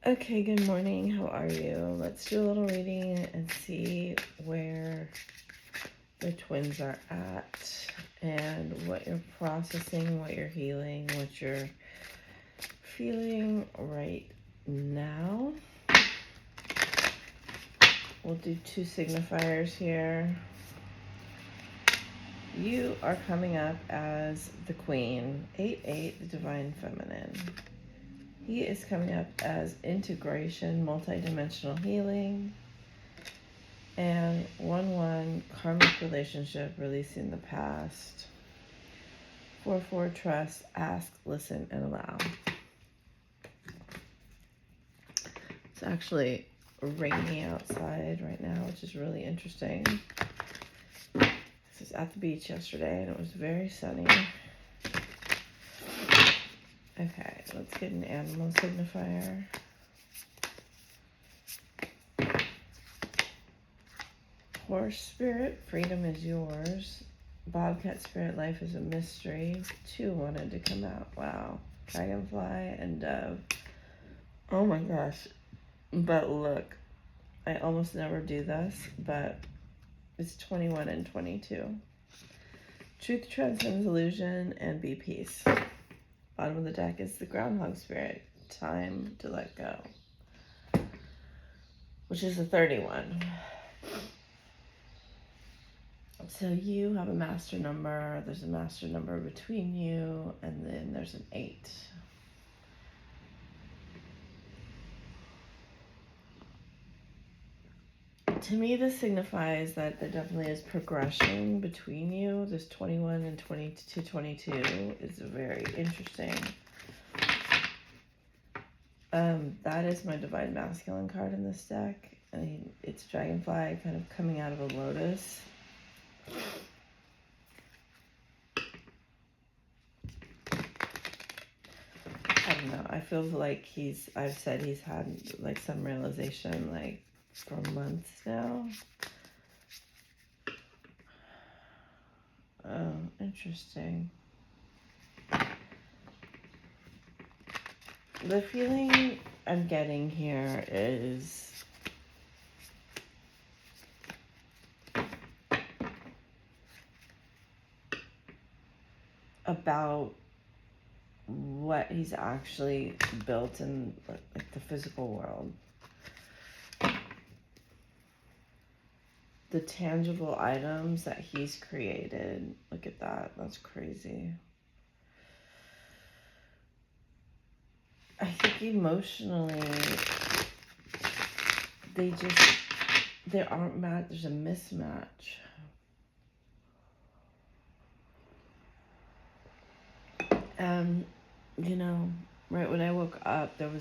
Okay, good morning. How are you? Let's do a little reading and see where the twins are at and what you're processing, what you're healing, what you're feeling right now. We'll do two signifiers here. You are coming up as the Queen, 8-8, the Divine Feminine. He is coming up as integration, multidimensional healing, and 1-1, karmic relationship, releasing the past. 4-4, trust, ask, listen, and allow. It's actually rainy outside right now, which is really interesting. This is at the beach yesterday, and it was very sunny. Okay, let's get an animal signifier. Horse spirit, freedom is yours. Bobcat spirit, life is a mystery. 2 wanted to come out. Wow. Dragonfly and dove. Oh my gosh. But look, I almost never do this, but it's 21 and 22. Truth transcends illusion and be peace. Bottom of the deck is the groundhog spirit. Time to let go. Which is a 31. So you have a master number. There's a master number between you, and then there's an 8. To me, this signifies that there definitely is progression between you. This 21 and 22 is very interesting. That is my Divine Masculine card in this deck. And it's Dragonfly kind of coming out of a lotus. I don't know. I feel like I've said he's had like some realization like for months now. Oh, interesting. The feeling I'm getting here is about what he's actually built in like the physical world. The tangible items that he's created. Look at that. That's crazy. I think emotionally, there aren't match. There's a mismatch. And, you know, right when I woke up, they're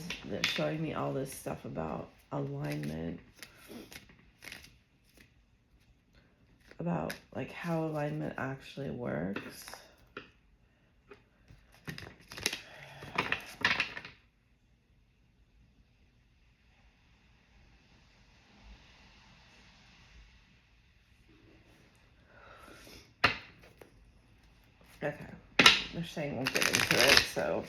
showing me all this stuff about alignment. About like how alignment actually works. Okay, they're saying we'll get into it, so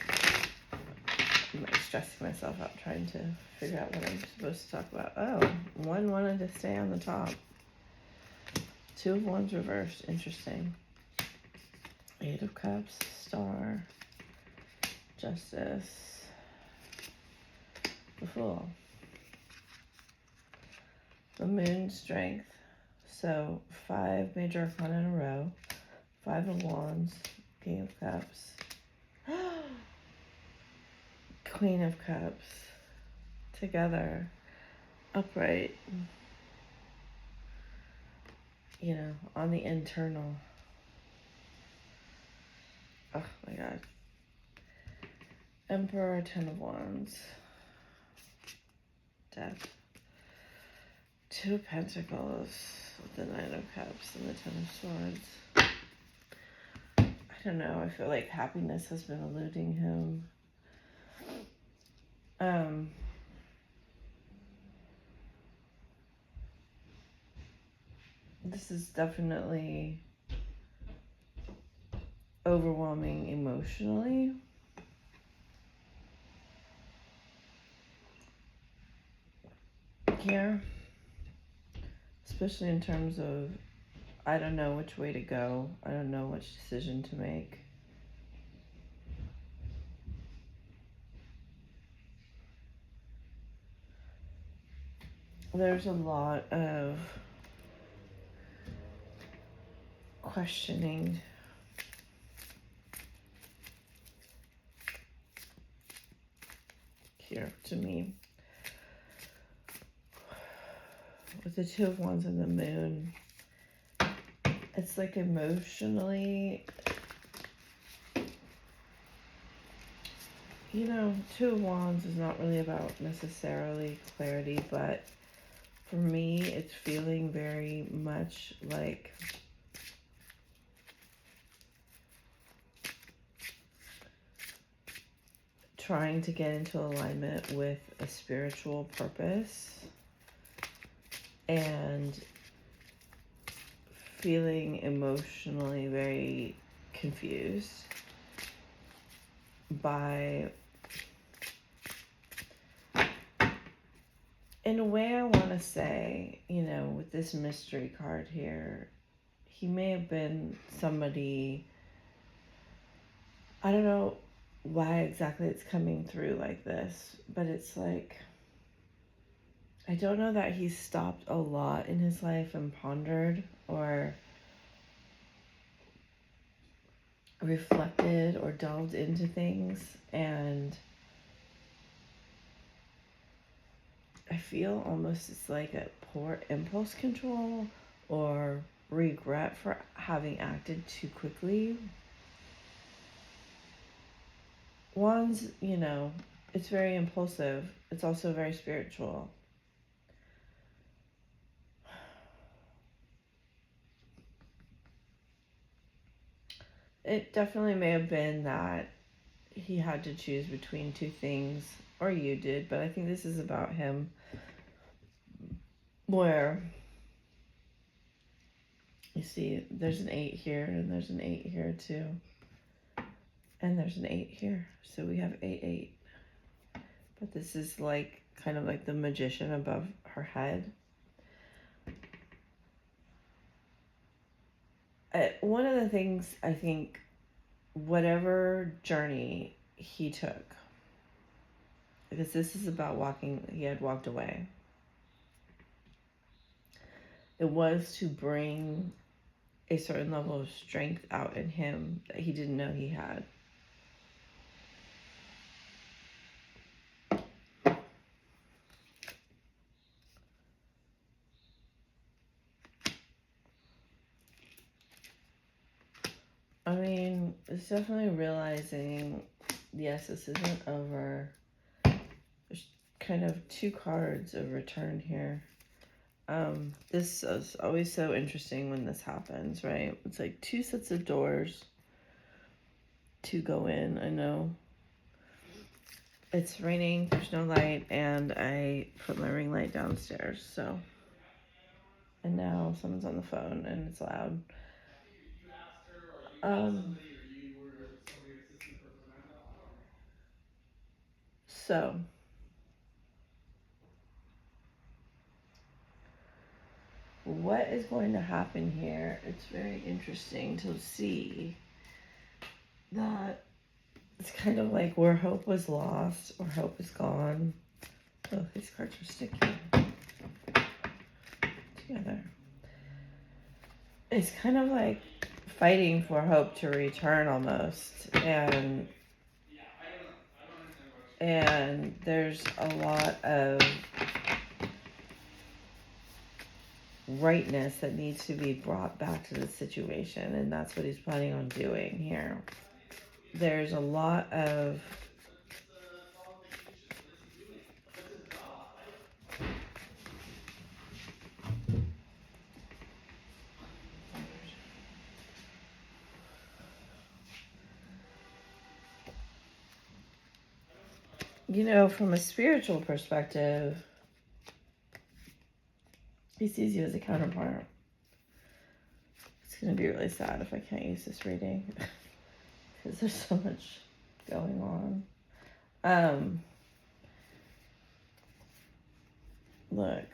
I'm like stressing myself out trying to figure out what I'm supposed to talk about. Oh, 1 wanted to stay on the top. 2 of Wands reversed. Interesting. 8 of Cups, Star, Justice, the Fool. The Moon, Strength. So 5 major arcana in a row. 5 of Wands, King of Cups, Queen of Cups, together, upright, you know, on the internal. Oh my God. Emperor, 10 of Wands, Death, 2 of Pentacles, the 9 of Cups, and the 10 of Swords. I don't know, I feel like happiness has been eluding him. This is definitely overwhelming emotionally. here, especially in terms of, I don't know which way to go. I don't know which decision to make. There's a lot of questioning. Here to me. With the Two of Wands and the Moon, it's like emotionally, you know, Two of Wands is not really about necessarily clarity, but for me, it's feeling very much like trying to get into alignment with a spiritual purpose and feeling emotionally very confused by, in a way, I want to say, you know, with this mystery card here, he may have been somebody, I don't know why exactly it's coming through like this, but it's like, I don't know that he's stopped a lot in his life and pondered or reflected or delved into things, and I feel almost it's like a poor impulse control or regret for having acted too quickly. Wands, you know, it's very impulsive. It's also very spiritual. It definitely may have been that he had to choose between two things, or you did, but I think this is about him, where you see there's an 8 here and there's an 8 here too, and there's an 8 here, so we have 8 8, but this is like kind of like the magician above her head. One of the things I think, whatever journey he took, because this is about walking, he had walked away, it was to bring a certain level of strength out in him that he didn't know he had. I mean, it's definitely realizing, yes, this isn't over. There's kind of 2 cards of return here. This is always so interesting when this happens, right? It's like 2 sets of doors to go in. I know it's raining, there's no light, and I put my ring light downstairs, so. And now someone's on the phone and it's loud. So what is going to happen here? It's very interesting to see that it's kind of like where hope was lost or hope is gone. Oh, these cards are sticking together. It's kind of like fighting for hope to return almost, and there's a lot of rightness that needs to be brought back to the situation, and that's what he's planning on doing here. There's a lot of from a spiritual perspective, he sees you as a counterpart. It's going to be really sad if I can't use this reading because there's so much going on. look.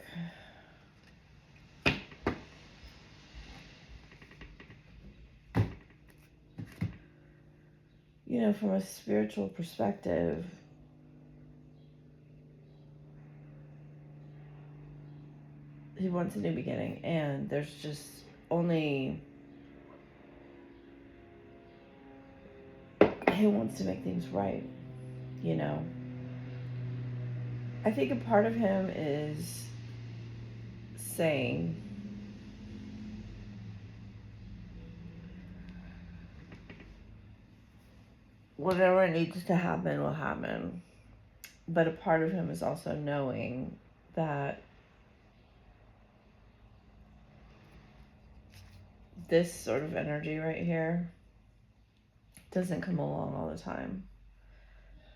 You know, from a spiritual perspective, he wants a new beginning, and there's just only, he wants to make things right, you know. I think a part of him is saying, whatever needs to happen will happen. But a part of him is also knowing that this sort of energy right here doesn't come along all the time.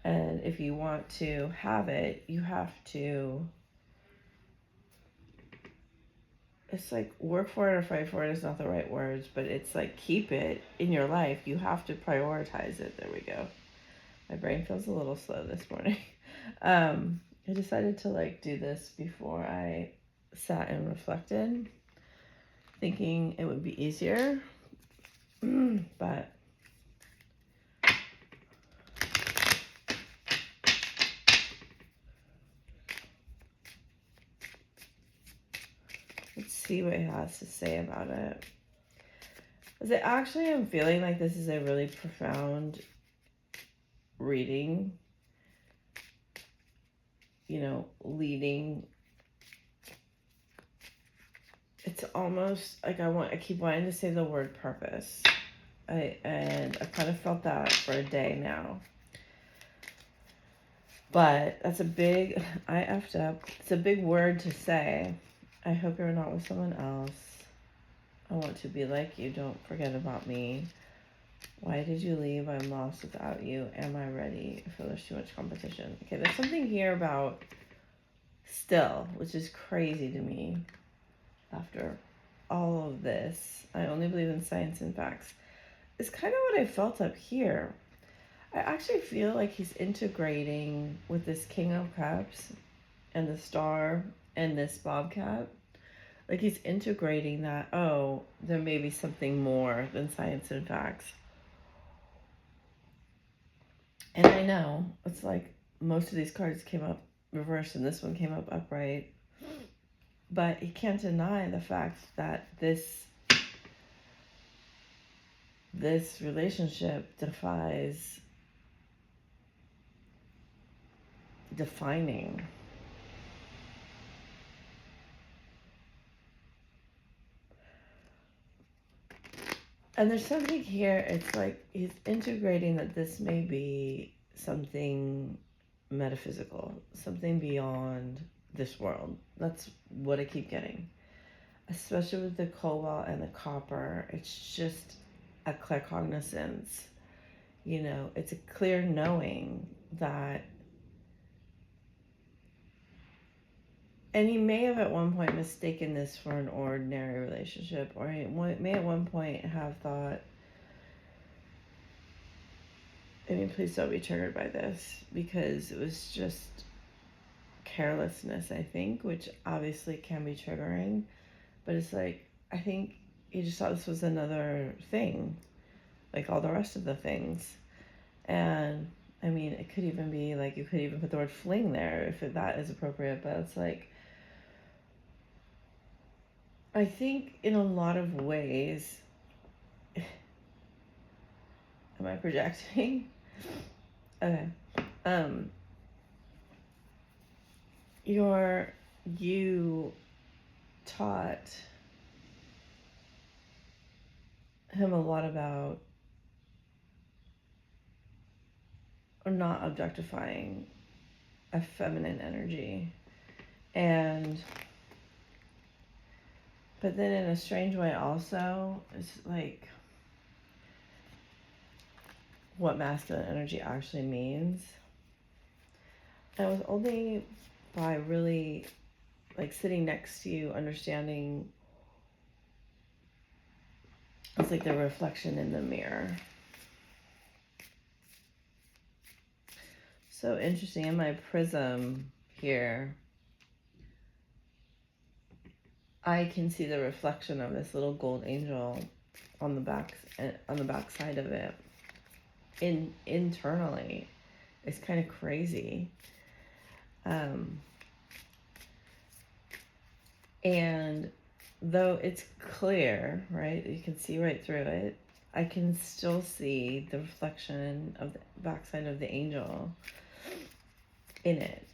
And if you want to have it, you have to, it's like work for it or fight for it is not the right words, but it's like keep it in your life. You have to prioritize it. There we go. My brain feels a little slow this morning. I decided to like do this before I sat and reflected, thinking it would be easier, but let's see what he has to say about it. Because I actually am feeling like this is a really profound reading, you know, leading. It's almost like I keep wanting to say the word purpose. And I've kind of felt that for a day now. But that's I effed up. It's a big word to say. I hope you're not with someone else. I want to be like you. Don't forget about me. Why did you leave? I'm lost without you. Am I ready? I feel there's too much competition. Okay, there's something here about still, which is crazy to me. After all of this, I only believe in science and facts. It's kind of what I felt up here. I actually feel like he's integrating with this King of Cups and the Star and this Bobcat. Like he's integrating that, oh, there may be something more than science and facts. And I know, it's like most of these cards came up reversed and this one came up upright. But you can't deny the fact that this relationship defies defining. And there's something here, it's like he's integrating that this may be something metaphysical, something beyond this world. That's what I keep getting. Especially with the cobalt and the copper, it's just a clear cognizance. You know, it's a clear knowing that. And he may have at one point mistaken this for an ordinary relationship, or he may at one point have thought, I mean, please don't be triggered by this, because it was just carelessness, I think, which obviously can be triggering, but it's like, I think he just thought this was another thing, like all the rest of the things. And I mean, it could even be like, you could even put the word fling there if that is appropriate, but it's like, I think in a lot of ways, am I projecting? Okay. You taught him a lot about not objectifying a feminine energy. But then in a strange way also, it's like what masculine energy actually means. And it was only by really like sitting next to you, understanding, it's like the reflection in the mirror. So interesting. In my prism here, I can see the reflection of this little gold angel on the back side of it. Internally, it's kind of crazy. And though it's clear, right, you can see right through it, I can still see the reflection of the backside of the angel in it.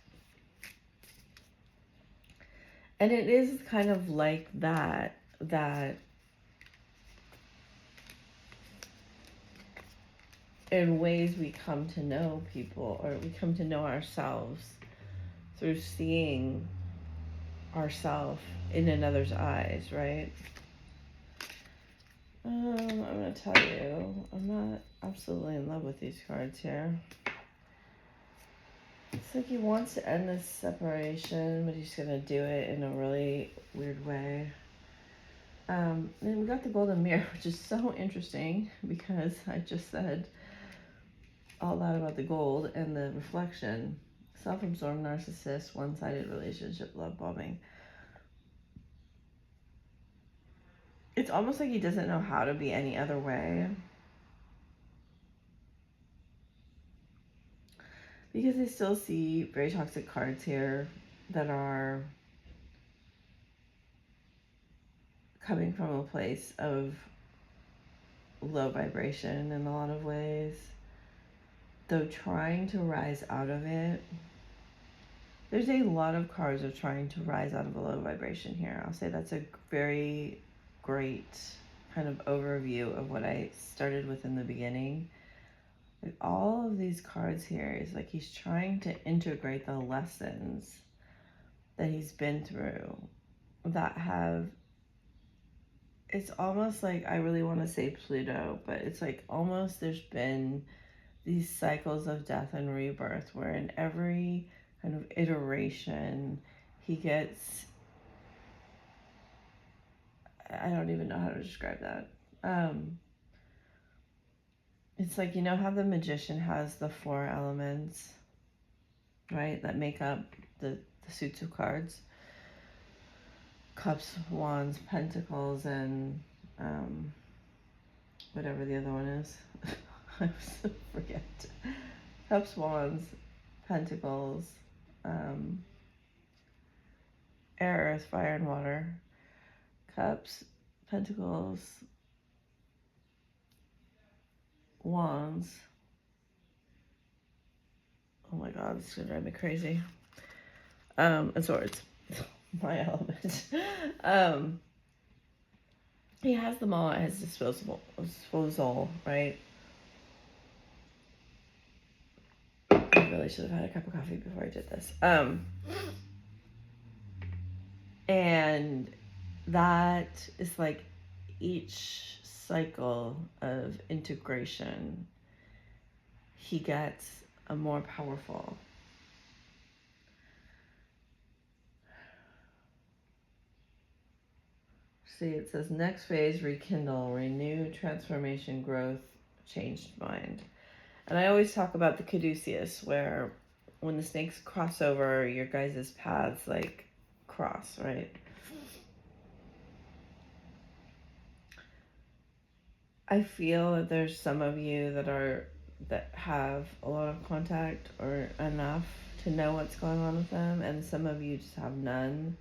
And it is kind of like that in ways we come to know people, or we come to know ourselves through seeing ourselves in another's eyes, right? I'm going to tell you, I'm not absolutely in love with these cards here. It's like he wants to end this separation, but he's going to do it in a really weird way. And we got the golden mirror, which is so interesting because I just said all that about the gold and the reflection. Self-absorbed narcissist, one-sided relationship, love bombing. It's almost like he doesn't know how to be any other way. Because I still see very toxic cards here that are coming from a place of low vibration in a lot of ways. Though trying to rise out of it. There's a lot of cards of trying to rise out of a low vibration here. I'll say that's a very great kind of overview of what I started with in the beginning. Like all of these cards here is like he's trying to integrate the lessons that he's been through that have, it's almost like, I really want to say Pluto, but it's like almost there's been these cycles of death and rebirth where in every kind of iteration he gets, I don't even know how to describe that. It's like, you know how the magician has the 4 elements, right, that make up the suits of cards? Cups, wands, pentacles, and whatever the other one is. I forget. Cups, wands, pentacles, air, earth, fire, and water. Cups, pentacles, wands. Oh my god, this is gonna drive me crazy. And swords. My element. He has them all at his disposal, right? I really should have had a cup of coffee before I did this. And that is like each cycle of integration, he gets a more powerful. See, it says next phase, rekindle, renew, transformation, growth, changed mind. And I always talk about the caduceus, where when the snakes cross over, your guys' paths like cross, right? I feel that there's some of you that have a lot of contact or enough to know what's going on with them, and some of you just have none.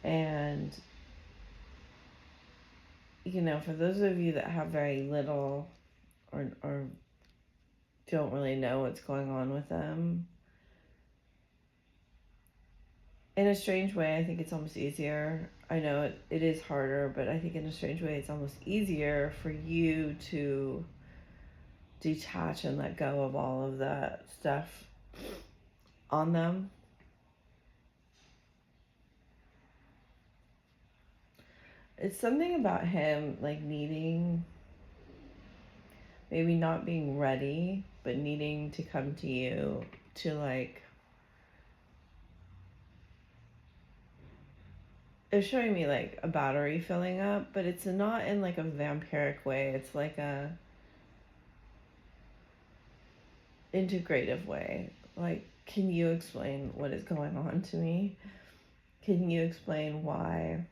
And you know, for those of you that have very little or don't really know what's going on with them, in a strange way, I think it's almost easier. I know it is harder, but I think in a strange way, it's almost easier for you to detach and let go of all of that stuff on them. It's something about him, like needing, maybe not being ready, but needing to come to you to like, it's showing me like a battery filling up, but it's not in like a vampiric way. It's like a integrative way. Like, can you explain what is going on to me? Can you explain why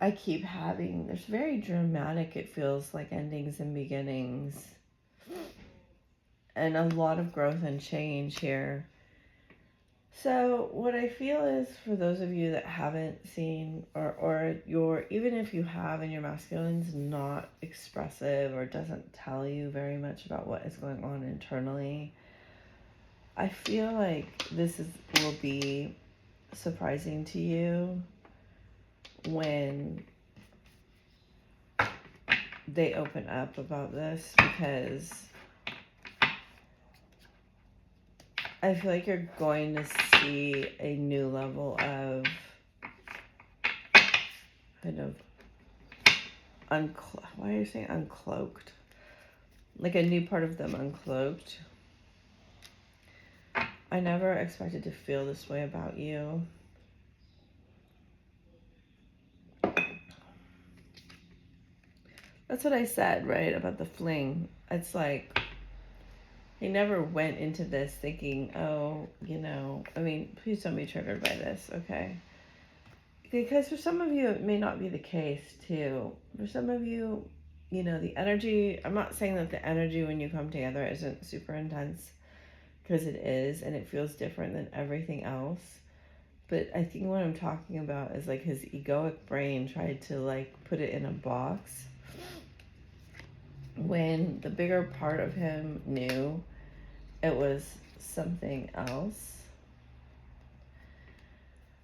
I keep having, there's very dramatic, it feels like, endings and beginnings, and a lot of growth and change here. So what I feel is, for those of you that haven't seen, or even if you have and your masculine's not expressive or doesn't tell you very much about what is going on internally, I feel like will be surprising to you when they open up about this, because I feel like you're going to see a new level of kind of why are you saying uncloaked? Like a new part of them uncloaked. I never expected to feel this way about you. That's what I said, right? About the fling. It's like, he never went into this thinking, oh, I mean, please don't be triggered by this, okay? Because for some of you, it may not be the case, too. For some of you, the energy, I'm not saying that the energy when you come together isn't super intense, because it is, and it feels different than everything else. But I think what I'm talking about is like his egoic brain tried to like put it in a box, when the bigger part of him knew it was something else.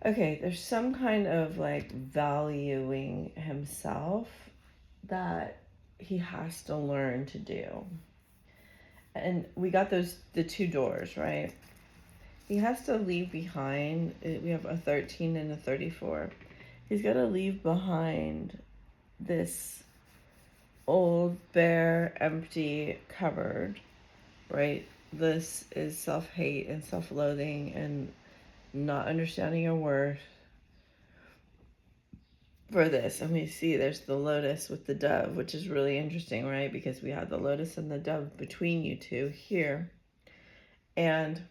Okay, there's some kind of like valuing himself that he has to learn to do. And we got the two doors, right? He has to leave behind, we have a 13 and a 34. He's got to leave behind this old, bare, empty cupboard, right? This is self-hate and self-loathing and not understanding your worth for this. And we see there's the lotus with the dove, which is really interesting, right? Because we have the lotus and the dove between you two here. And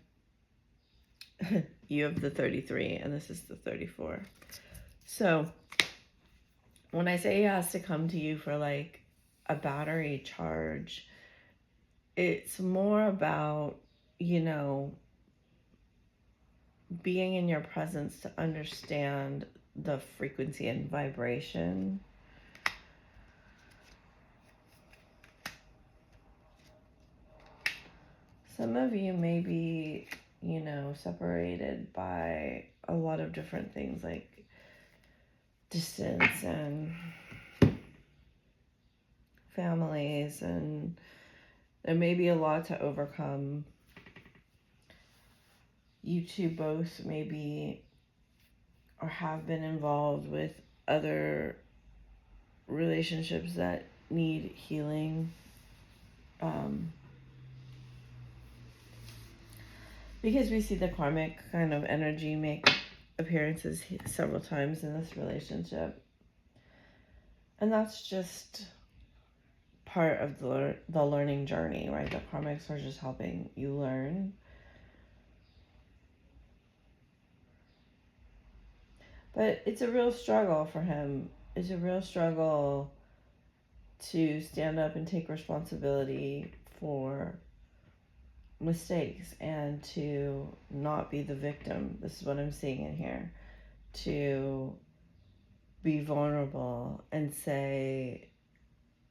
you have the 33 and this is the 34. So when I say he has to come to you for like a battery charge, it's more about, being in your presence to understand the frequency and vibration. Some of you may be, separated by a lot of different things like distance and families, and there may be a lot to overcome. You two both maybe or have been involved with other relationships that need healing. Because we see the karmic kind of energy make appearances several times in this relationship. And that's just part of the learning journey, right? The karmics are just helping you learn. But it's a real struggle for him. It's a real struggle to stand up and take responsibility for mistakes and to not be the victim. This is what I'm seeing in here. To be vulnerable and say,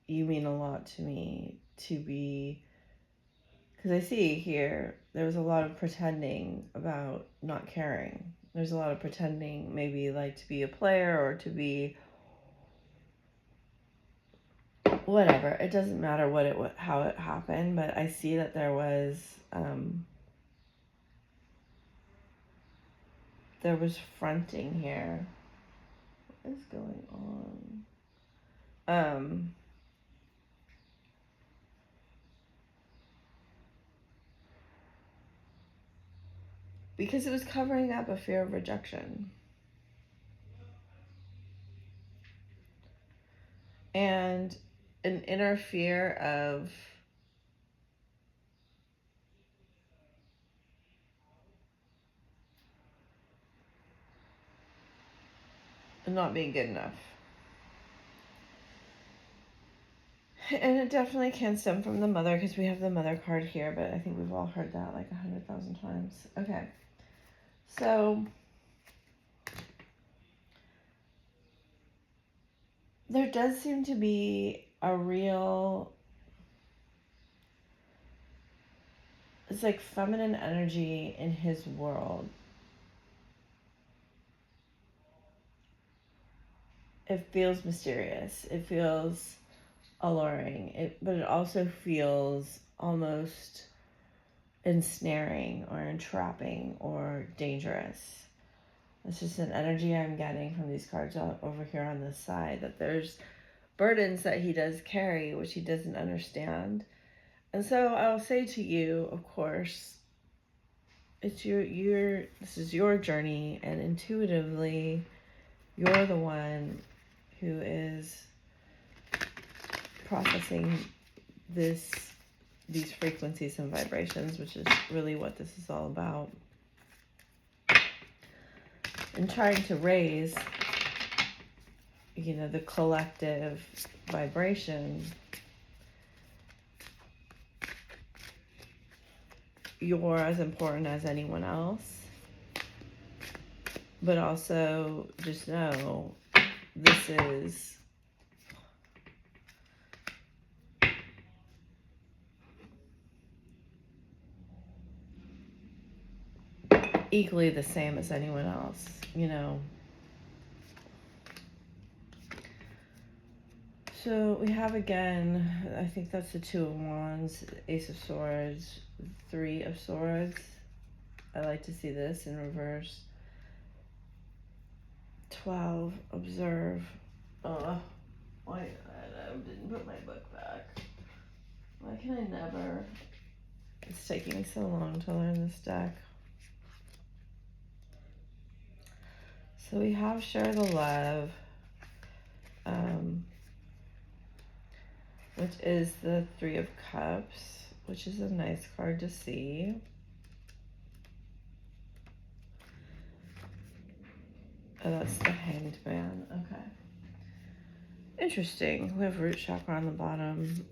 you mean a lot to me. To be, because I see here, there was a lot of pretending about not caring. There's a lot of pretending, maybe like to be a player or to be whatever. It doesn't matter how it happened, but I see that there was fronting here. What is going on? Because it was covering up a fear of rejection. And an inner fear of not being good enough. And it definitely can stem from the mother, because we have the mother card here, but I think we've all heard that like 100,000 times. Okay. So there does seem to be a real, it's like feminine energy in his world. It feels mysterious. It feels alluring. But it also feels almost ensnaring or entrapping or dangerous. It's just an energy I'm getting from these cards over here on this side, that there's burdens that he does carry, which he doesn't understand. And so I'll say to you, of course, it's this is your journey, and intuitively, you're the one who is processing these frequencies and vibrations, which is really what this is all about. And trying to raise, the collective vibration. You're as important as anyone else, but also just know this is equally the same as anyone else, So we have, again, I think that's the Two of Wands, Ace of Swords, Three of Swords. I like to see this in reverse. 12, observe. Why I didn't put my book back. Why can I never? It's taking me so long to learn this deck. So we have Share the Love, which is the Three of Cups, which is a nice card to see. Oh, that's the Hanged Man. Okay. Interesting. We have root chakra on the bottom.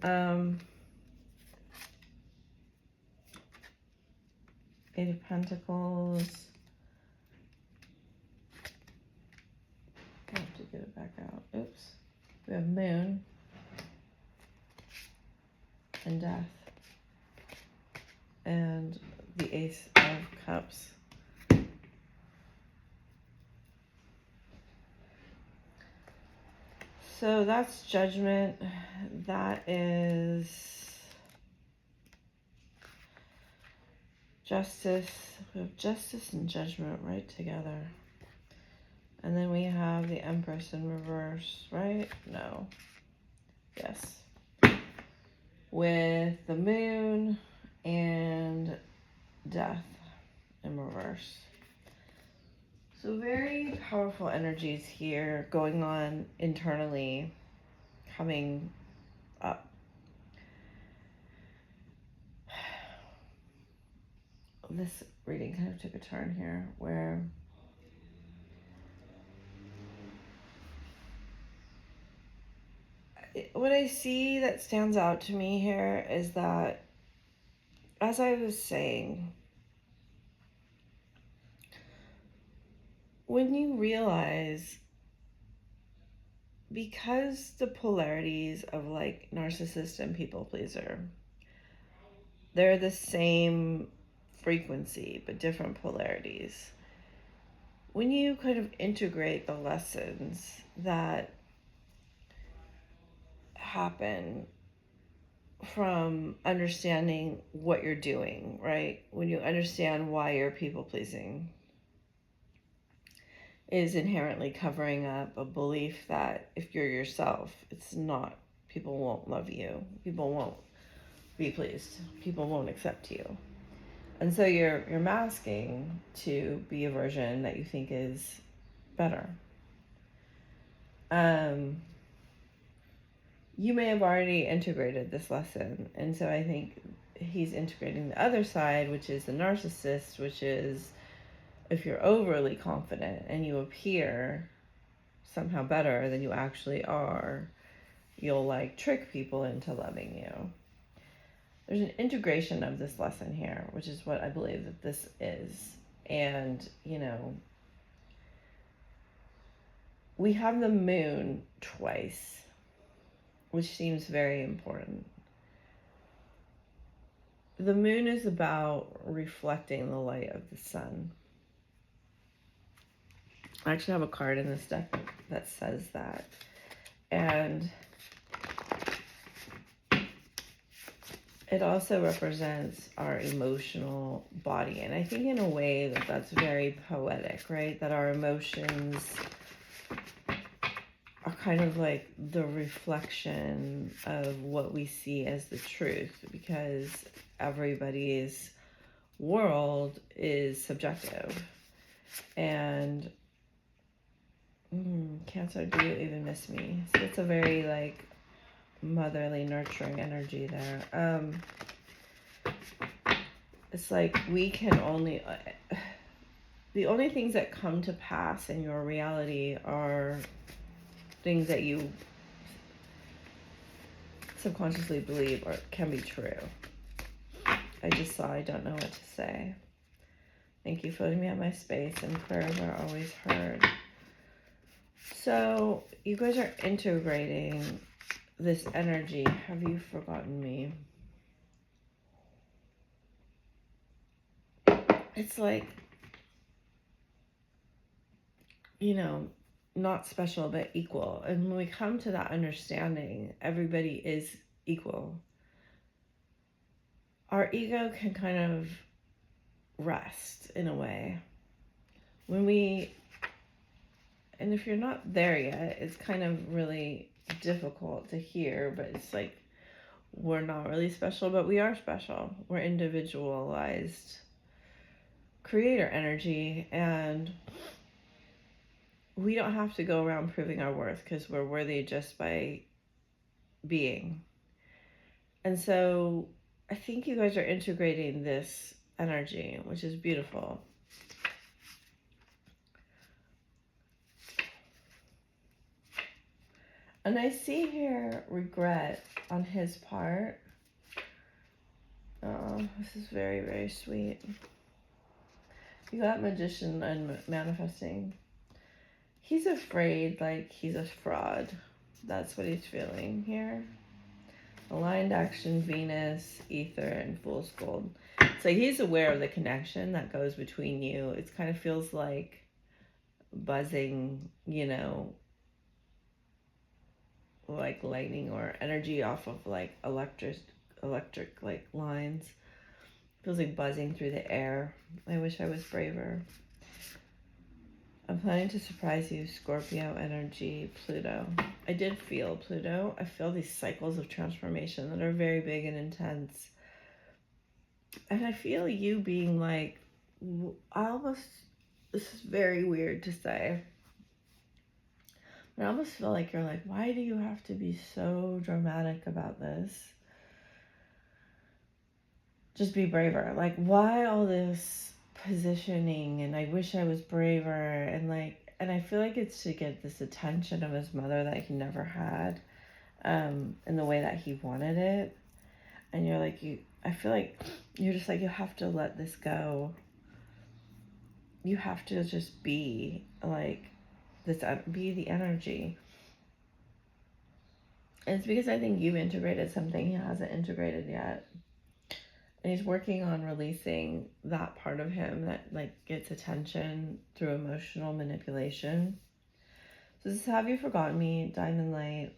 Eight of Pentacles. I have to get it back out. Oops. We have Moon and Death. And the Ace of Cups. So that's Judgment. That is Justice. We have Justice and Judgment right together. And then we have the Empress in reverse, right? No. Yes. With the Moon and Death in reverse. So very powerful energies here going on internally, coming up. This reading kind of took a turn here where what I see that stands out to me here is that, as I was saying, when you realize, because the polarities of like narcissist and people pleaser, they're the same frequency but different polarities. When you kind of integrate the lessons that happen from understanding what you're doing, right? When you understand why you're people pleasing, is inherently covering up a belief that if you're yourself, it's not, people won't love you, people won't be pleased, people won't accept you. And so you're masking to be a version that you think is better. You may have already integrated this lesson, and so I think he's integrating the other side, which is the narcissist, which is if you're overly confident and you appear somehow better than you actually are, you'll like trick people into loving you. There's an integration of this lesson here, which is what I believe that this is. And, you know, we have the moon twice, which seems very important. The moon is about reflecting the light of the sun. I actually have a card in this deck that says that. And it also represents our emotional body. And I think in a way that that's very poetic, right? That our emotions are kind of like the reflection of what we see as the truth, because everybody's world is subjective. And Cancer, do you even miss me? So it's a very like motherly, nurturing energy there. It's like we can only the only things that come to pass in your reality are things that you subconsciously believe or can be true. I just saw, I don't know what to say. Thank you for letting me have my space, and prayers are always heard. So you guys are integrating this energy. Have you forgotten me? It's like, you know, not special, but equal. And when we come to that understanding, everybody is equal. Our ego can kind of rest in a way. And if you're not there yet, it's kind of really difficult to hear, but it's like, we're not really special, but we are special. We're individualized creator energy, and we don't have to go around proving our worth because we're worthy just by being. And so I think you guys are integrating this energy, which is beautiful. And I see here regret on his part. Oh, this is very, very sweet. You got Magician and manifesting. He's afraid, like he's a fraud. That's what he's feeling here. Aligned action, Venus, Ether, and Fool's Gold. So he's aware of the connection that goes between you. It kind of feels like buzzing, you know, like lightning or energy off of like electric like lines. Feels like buzzing through the air. I wish I was braver. I'm planning to surprise you, Scorpio energy, Pluto. I did feel Pluto. I feel these cycles of transformation that are very big and intense. And I feel you being like, this is very weird to say, but I almost feel like you're like, why do you have to be so dramatic about this? Just be braver. Like, why all this positioning, and I wish I was braver, and I feel like it's to get this attention of his mother that he never had, in the way that he wanted it. And you're like, I feel like you're just like, you have to let this go. You have to just be like this, be the energy. And it's because I think you've integrated something he hasn't integrated yet. And he's working on releasing that part of him that like gets attention through emotional manipulation. So this is Have You Forgotten Me, Diamond Light,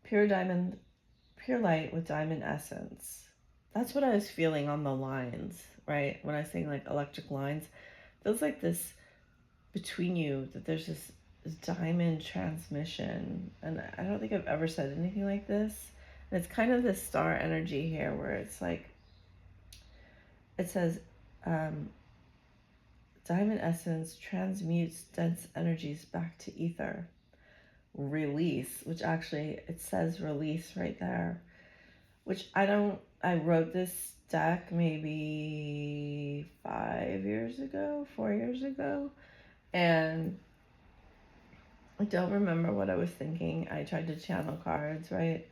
pure light with diamond essence. That's what I was feeling on the lines, right? When I was saying like electric lines, it feels like this between you, that there's this diamond transmission. And I don't think I've ever said anything like this. And it's kind of this star energy here where it's like, it says, diamond essence transmutes dense energies back to ether. Release, which actually it says release right there, which I wrote this deck maybe 4 years ago, and I don't remember what I was thinking. I tried to channel cards, right?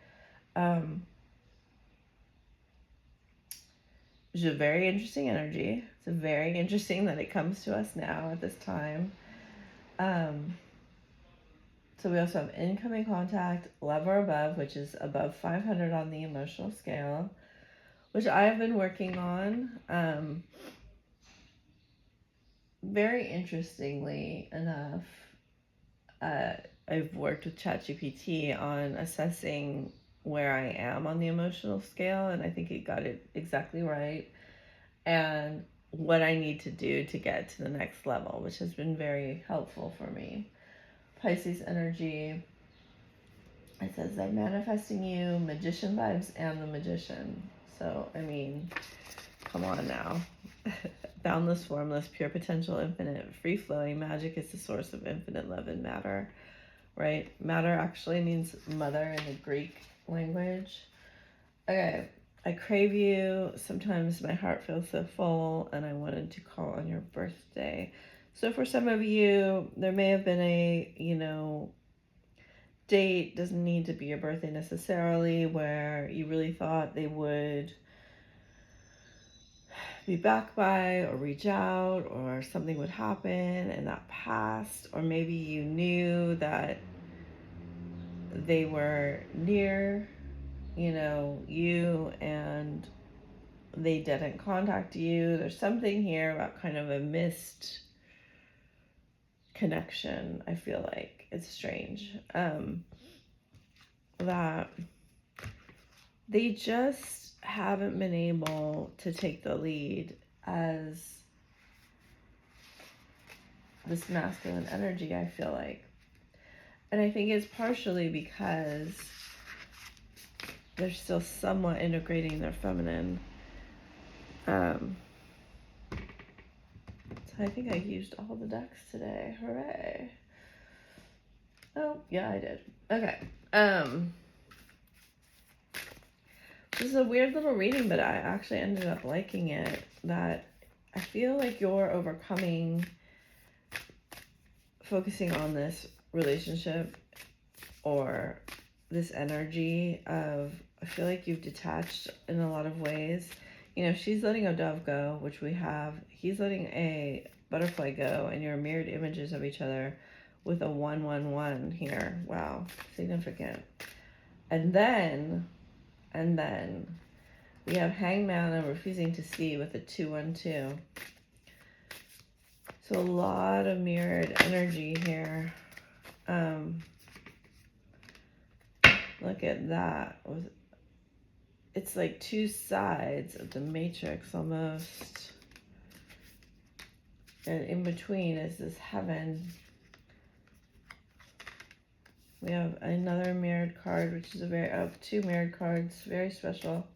It's a very interesting energy. It's a very interesting that it comes to us now at this time. So we also have incoming contact, love or above, which is above 500 on the emotional scale, which I've been working on. Very interestingly enough, I've worked with ChatGPT on assessing where I am on the emotional scale, and I think it got it exactly right, and what I need to do to get to the next level, which has been very helpful for me. Pisces energy, it says I'm manifesting you, magician vibes, and the magician. So, I mean, come on now. Boundless, formless, pure potential, infinite, free-flowing. Magic is the source of infinite love and matter, right? Matter actually means mother in the Greek language. Okay, I crave you. Sometimes my heart feels so full and I wanted to call on your birthday. So for some of you, there may have been a, date, doesn't need to be your birthday necessarily, where you really thought they would be back by or reach out or something would happen and that passed, or maybe you knew that they were near, you and they didn't contact you. There's something here about kind of a missed connection. I feel like it's strange that they just haven't been able to take the lead as this masculine energy, I feel like. And I think it's partially because they're still somewhat integrating their feminine. So I think I used all the decks today. Hooray. Oh, yeah, I did. Okay. This is a weird little reading, but I actually ended up liking it. That I feel like you're overcoming, focusing on this relationship or this energy of, I feel like you've detached in a lot of ways. She's letting a dove go, which we have. He's letting a butterfly go, and you're mirrored images of each other with a 1-1-1 here. Wow, significant. And then we have hangman and refusing to see with a 2-1-2. So a lot of mirrored energy here. Look at that. It's like two sides of the matrix almost. And in between is this heaven. We have another mirrored card, which is two mirrored cards, very special.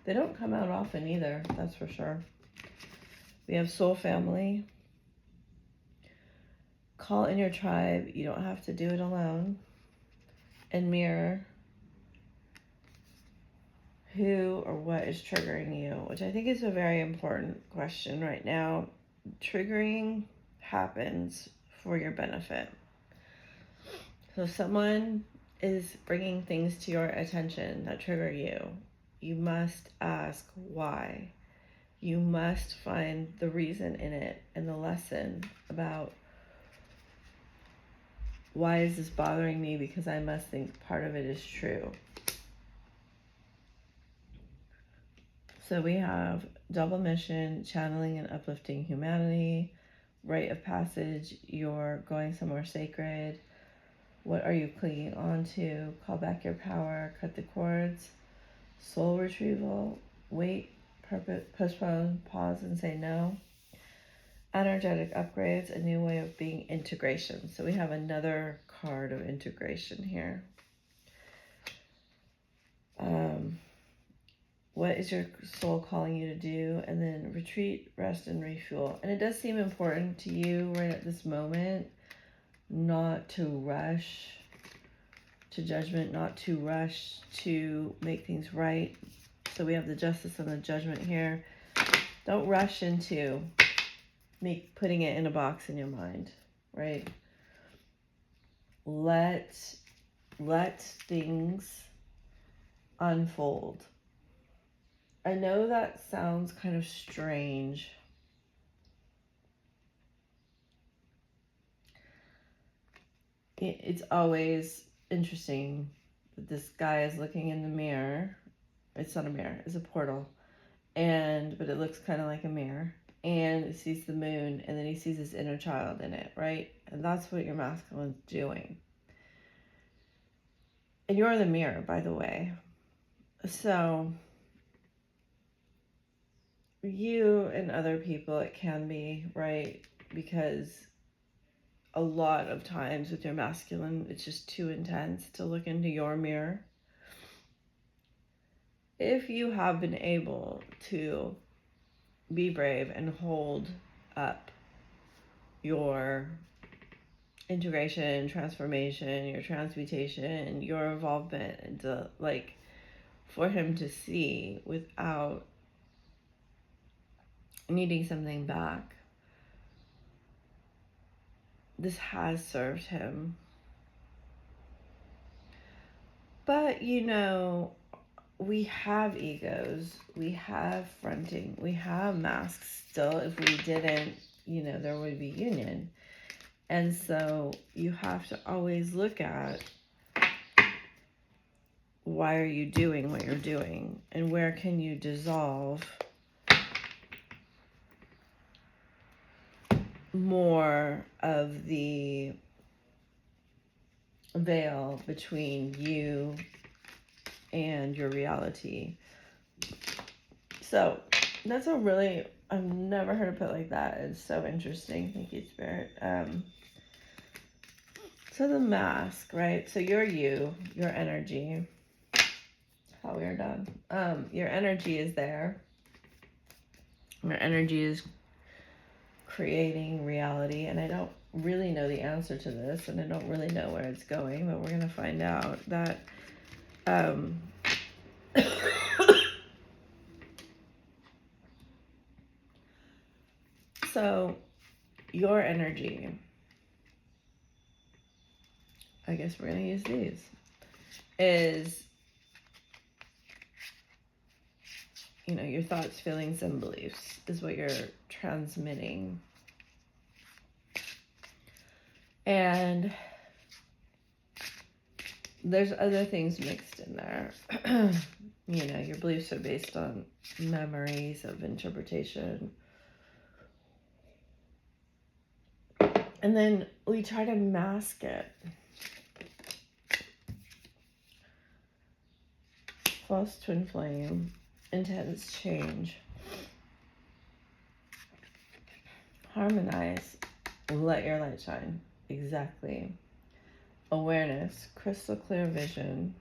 They don't come out often either, that's for sure. We have soul family. Call in your tribe. You don't have to do it alone. And mirror. Who or what is triggering you? Which I think is a very important question right now. Triggering happens for your benefit. So someone is bringing things to your attention that trigger you. You must ask why. You must find the reason in it and the lesson about why is this bothering me, because I must think part of it is true. So we have double mission, channeling and uplifting humanity, rite of passage, you're going somewhere sacred. What are you clinging on to? Call back your power, cut the cords, soul retrieval, wait, postpone, pause and say no. Energetic upgrades, a new way of being, integration. So we have another card of integration here. What is your soul calling you to do? And then retreat, rest, and refuel. And it does seem important to you right at this moment not to rush to judgment, not to rush to make things right. So we have the justice and the judgment here. Don't rush into putting it in a box in your mind, right? let things unfold. I know that sounds kind of strange. It's always interesting that this guy is looking in the mirror. It's not a mirror, it's a portal. But it looks kind of like a mirror. And he sees the moon, and then he sees his inner child in it, right? And that's what your masculine's doing. And you're the mirror, by the way. So you and other people, it can be, right? Because a lot of times with your masculine, it's just too intense to look into your mirror. If you have been able to be brave and hold up your integration, transformation, your transmutation, your involvement, and to, like, for him to see without needing something back, this has served him. But we have egos, we have fronting, we have masks still. If we didn't, there would be union. And so you have to always look at, why are you doing what you're doing? And where can you dissolve more of the veil between you and your reality? So that's I've never heard it put like that. It's so interesting. Thank you, Spirit. So the mask, right? So you're your energy. How we are done. Your energy is there. Your energy is creating reality, and I don't really know the answer to this, and I don't really know where it's going, but we're going to find out that so your energy, I guess we're going to use these, is your thoughts, feelings, and beliefs is what you're transmitting. And there's other things mixed in there. Your beliefs are based on memories of interpretation. And then we try to mask it. False twin flame, intense change. Harmonize, let your light shine. Exactly. Awareness, crystal clear vision.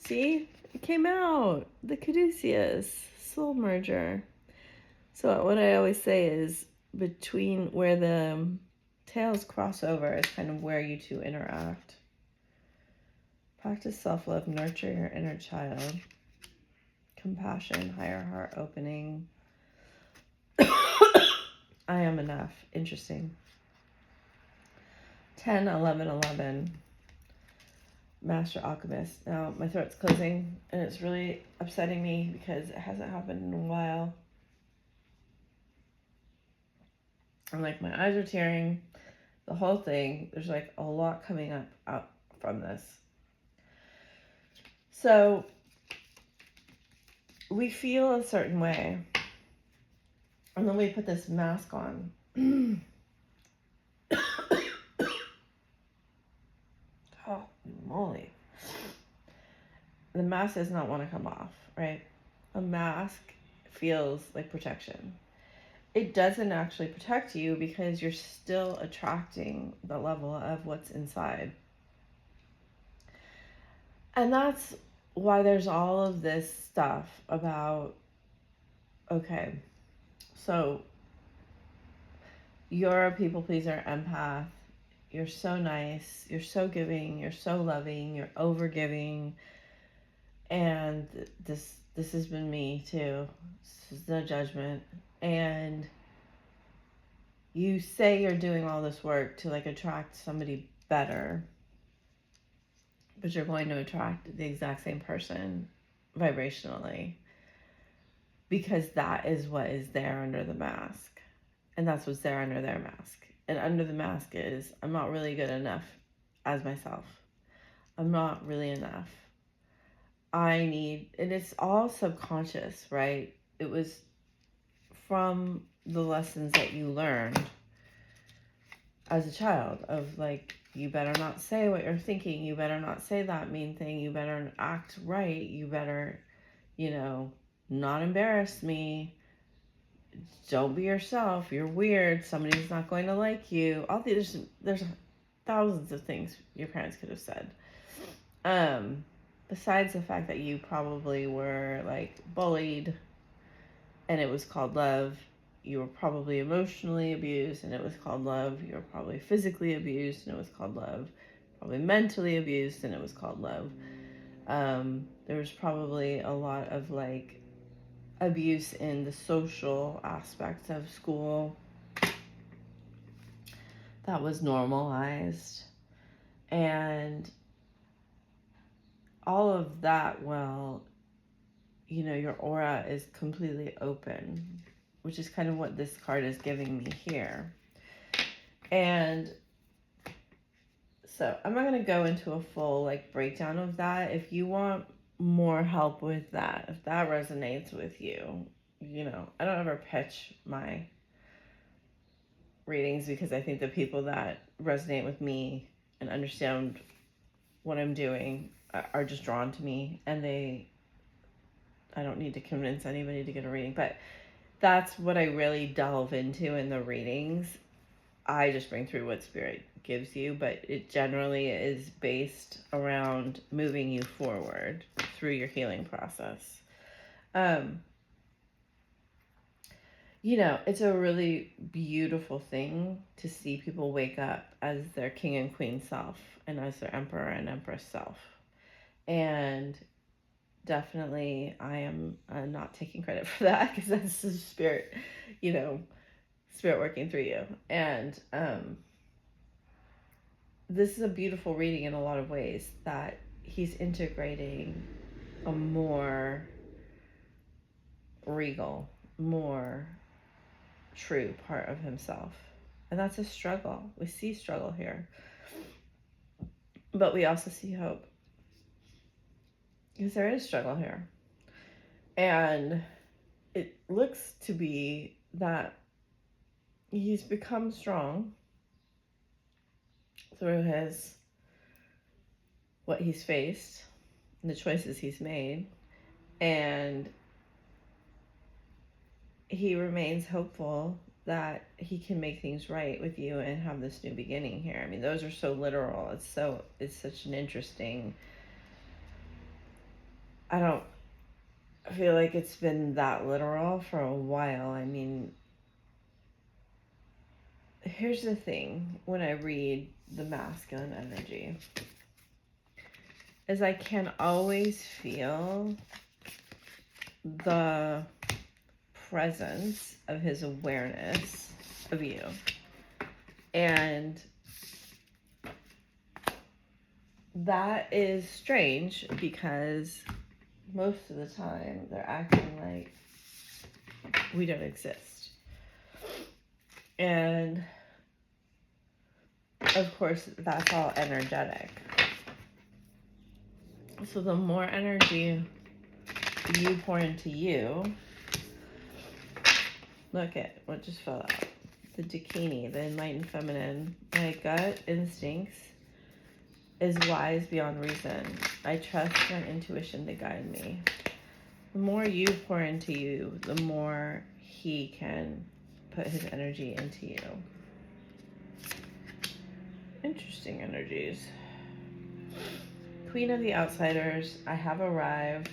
See, it came out. The Caduceus, soul merger. So what I always say is, between where the tails cross over is kind of where you two interact. Practice self-love, nurture your inner child. Compassion, higher heart opening. I am enough. Interesting. 10, 11, 11. Master Alchemist. Now, my throat's closing, and it's really upsetting me because it hasn't happened in a while. I'm like, my eyes are tearing. The whole thing, there's like a lot coming out from this. So, we feel a certain way, and then we put this mask on. Oh, moly. The mask does not want to come off, right? A mask feels like protection. It doesn't actually protect you because you're still attracting the level of what's inside. And that's why there's all of this stuff about, okay, so you're a people pleaser, empath. You're so nice. You're so giving. You're so loving. You're over giving. And this has been me too. This is no judgment. And you say you're doing all this work to like attract somebody better. but you're going to attract the exact same person vibrationally, because that is what is there under the mask. And that's what's there under their mask. And under the mask is, I'm not really good enough as myself. I'm not really enough. And it's all subconscious, right? It was from the lessons that you learned as a child of like, you better not say what you're thinking. You better not say that mean thing. You better act right. You better, not embarrass me. Don't be yourself. You're weird. Somebody's not going to like you. There's thousands of things your parents could have said. Besides the fact that you probably were like bullied and it was called love. You were probably emotionally abused and it was called love. You were probably physically abused and it was called love. Probably mentally abused and it was called love. There was probably a lot of like abuse in the social aspects of school that was normalized. And all of that, well, your aura is completely open, which is kind of what this card is giving me here. And so I'm not going to go into a full like breakdown of that. If you want more help with that, if that resonates with you, I don't ever pitch my readings because I think the people that resonate with me and understand what I'm doing are just drawn to me, and I don't need to convince anybody to get a reading, but that's what I really delve into in the readings. I just bring through what spirit gives you, but it generally is based around moving you forward through your healing process. It's a really beautiful thing to see people wake up as their king and queen self and as their emperor and empress self. And definitely I am not taking credit for that, because that's the spirit, spirit working through you. And this is a beautiful reading in a lot of ways, that he's integrating a more regal, more true part of himself. And that's a struggle. We see struggle here, but we also see hope, because there is struggle here. And it looks to be that he's become strong through what he's faced and the choices he's made, and he remains hopeful that he can make things right with you and have this new beginning here. I mean, those are so literal. It's such an interesting, I don't feel like it's been that literal for a while. I mean, here's the thing, when I read the masculine energy, is I can always feel the presence of his awareness of you. And that is strange, because most of the time they're acting like we don't exist. And of course, that's all energetic. So the more energy you pour into you, look at what just fell out. The Dakini, the enlightened feminine. My gut instincts is wise beyond reason. I trust my intuition to guide me. The more you pour into you, the more he can put his energy into you. Interesting energies. Queen of the Outsiders, I have arrived.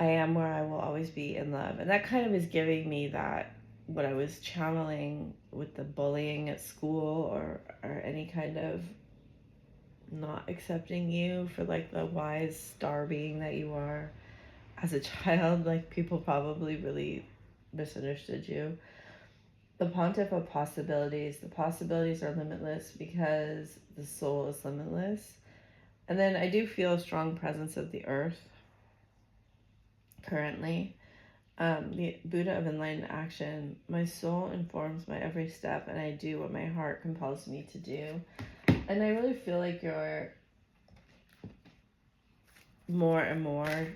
I am where I will always be, in love. And that kind of is giving me that, what I was channeling with the bullying at school, or any kind of not accepting you for like the wise star being that you are as a child. Like, people probably really misunderstood you. The Pontiff of Possibilities. The possibilities are limitless because the soul is limitless. And then I do feel a strong presence of the earth currently. The Buddha of enlightened action. My soul informs my every step, and I do what my heart compels me to do. And I really feel like you're more and more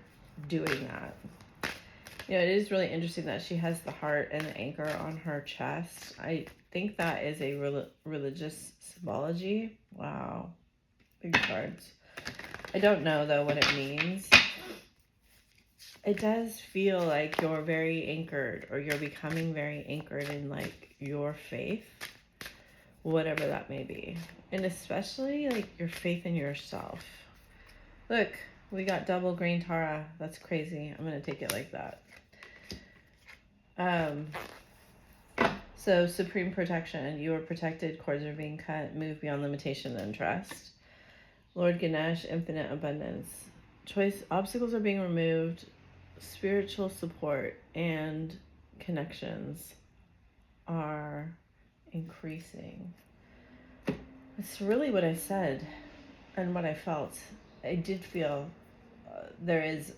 doing that. You know, it is really interesting that she has the heart and the anchor on her chest. I think that is a religious symbology. Wow. Big cards. I don't know, though, what it means. It does feel like you're very anchored, or you're becoming very anchored in, like, your faith, whatever that may be. And especially, like, your faith in yourself. Look, we got double green Tara. That's crazy. I'm going to take it like that. So supreme protection. You are protected. Cords are being cut. Move beyond limitation and trust. Lord Ganesh, infinite abundance. Choice. Obstacles are being removed. Spiritual support and connections are increasing. It's really what I said and what I felt. I did feel there is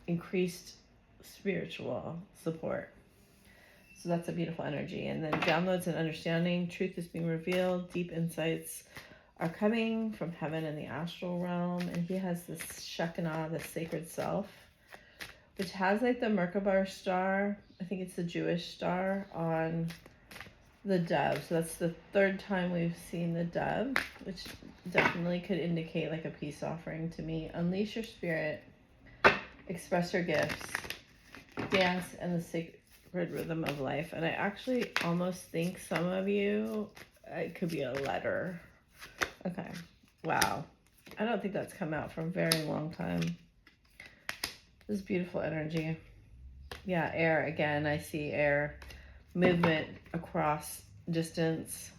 increased spiritual support. So that's a beautiful energy. And then downloads and understanding. Truth is being revealed. Deep insights are coming from heaven and the astral realm. And he has this Shekinah, the sacred self, which has like the Merkaba star. I think it's the Jewish star on the dove. So that's the third time we've seen the dove, which definitely could indicate like a peace offering to me. Unleash your spirit. Express your gifts. Dance and the sacred rhythm of life. And I actually almost think some of you, it could be a letter. Okay. Wow. I don't think that's come out for a very long time. This is beautiful energy. Yeah, air again. I see air. Movement across distance.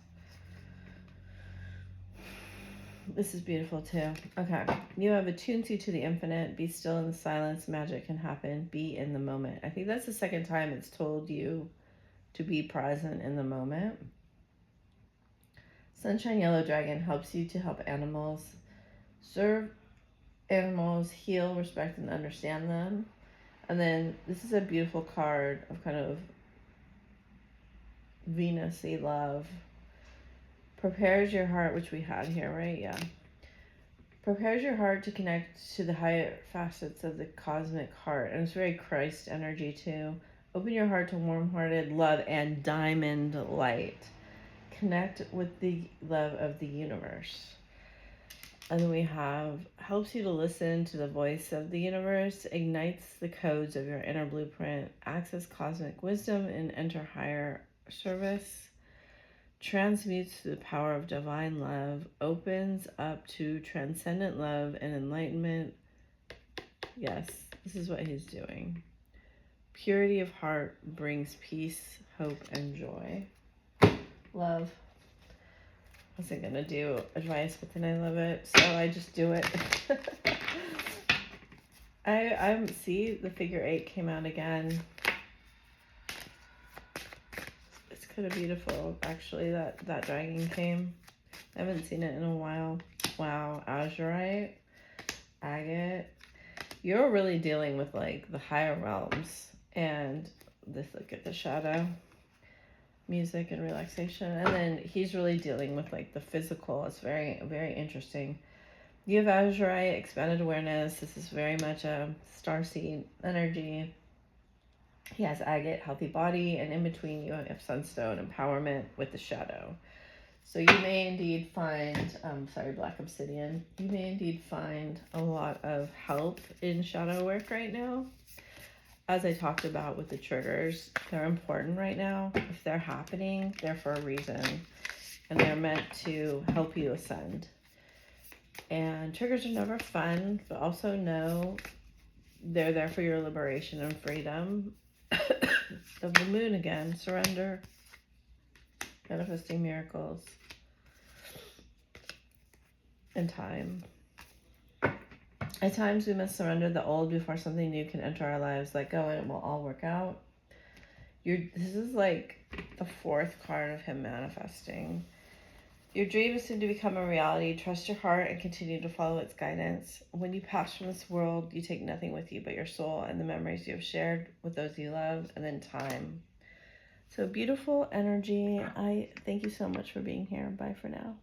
This is beautiful too. Okay. You have attuned you to the infinite. Be still in the silence. Magic can happen. Be in the moment. I think that's the second time it's told you to be present in the moment. Sunshine Yellow Dragon helps you to help animals. Serve animals, heal, respect, and understand them. And then this is a beautiful card of kind of Venus-y love. Prepares your heart, which we had here, right? Yeah. Prepares your heart to connect to the higher facets of the cosmic heart. And it's very Christ energy too. Open your heart to warm-hearted love and diamond light. Connect with the love of the universe. And we have helps you to listen to the voice of the universe, ignites the codes of your inner blueprint, access cosmic wisdom and enter higher service. Transmutes the power of divine love, opens up to transcendent love and enlightenment. Yes, this is what he's doing. Purity of heart brings peace, hope, and joy. Love. I wasn't going to do advice, but then I love it, so I just do it. I see the figure 8 came out again. Kind of beautiful, actually, that dragon came. I haven't seen it in a while. Wow, azurite, agate. You're really dealing with like the higher realms, and this, look at the shadow, music and relaxation. And then he's really dealing with like the physical. It's very, very interesting. You have azurite, expanded awareness. This is very much a starseed energy. He has agate, healthy body, and in between you have sunstone, empowerment with the shadow. So you may indeed find, black obsidian. You may indeed find a lot of help in shadow work right now. As I talked about with the triggers, they're important right now. If they're happening, they're for a reason. And they're meant to help you ascend. And triggers are never fun, but also know they're there for your liberation and freedom. Of the moon again, surrender, manifesting miracles, and time. At times we must surrender the old before something new can enter our lives. Let go and it will all work out. This is like the fourth card of him manifesting. Your dream is soon to become a reality. Trust your heart and continue to follow its guidance. When you pass from this world, you take nothing with you but your soul and the memories you have shared with those you love, and then time. So beautiful energy. I thank you so much for being here. Bye for now.